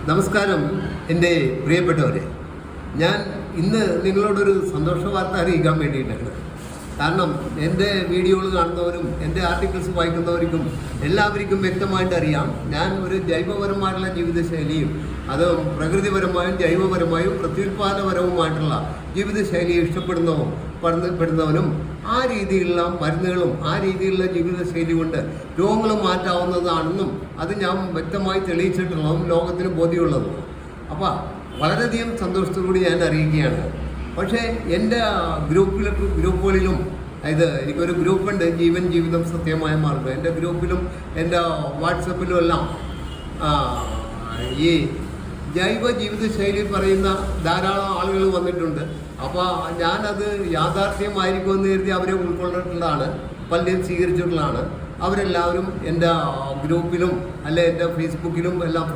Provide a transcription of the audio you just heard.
നമസ്കാരം എൻ്റെ പ്രിയപ്പെട്ടവരെ. ഞാൻ ഇന്ന് നിങ്ങളോടൊരു സന്തോഷ വാർത്ത അറിയിക്കാൻ വേണ്ടിയിട്ടാണ്. കാരണം എൻ്റെ വീഡിയോകൾ കാണുന്നവരും എൻ്റെ ആർട്ടിക്കിൾസ് വായിക്കുന്നവർക്കും എല്ലാവർക്കും വ്യക്തമായിട്ട് അറിയാം, ഞാൻ ഒരു ജൈവപരമായിട്ടുള്ള ജീവിതശൈലിയും അത് പ്രകൃതിപരമായും ജൈവപരമായും പ്രത്യുൽപാദനപരവുമായിട്ടുള്ള ജീവിതശൈലി ഇഷ്ടപ്പെടുന്നവനും ആ രീതിയിലുള്ള മരുന്നുകളും ആ രീതിയിലുള്ള ജീവിതശൈലി കൊണ്ട് രോഗങ്ങൾ മാറ്റാവുന്നതാണെന്നും അത് ഞാൻ വ്യക്തമായി തെളിയിച്ചിട്ടുള്ളതും ലോകത്തിന് ബോധ്യമുള്ളതും. അപ്പോൾ വളരെയധികം സന്തോഷത്തോടുകൂടി ഞാൻ അറിയിക്കുകയാണ്. പക്ഷേ എൻ്റെ ഗ്രൂപ്പുകളിലും എനിക്കൊരു ഗ്രൂപ്പുണ്ട്, ജീവൻ ജീവിതം സത്യമായ മാർഗം. എൻ്റെ ഗ്രൂപ്പിലും എൻ്റെ വാട്സപ്പിലും എല്ലാം ഈ ജൈവ ജീവിതശൈലി പറയുന്ന ധാരാളം ആളുകൾ വന്നിട്ടുണ്ട്. അപ്പോൾ ഞാനത് യാഥാർത്ഥ്യമായിരിക്കുമെന്ന് കരുതി അവരെ ഉൾക്കൊണ്ടിട്ടുള്ളതാണ്, പലരും സ്വീകരിച്ചിട്ടുള്ളതാണ്. അവരെല്ലാവരും എൻ്റെ ഗ്രൂപ്പിലും അല്ലെ എൻ്റെ ഫേസ്ബുക്കിലും എല്ലാം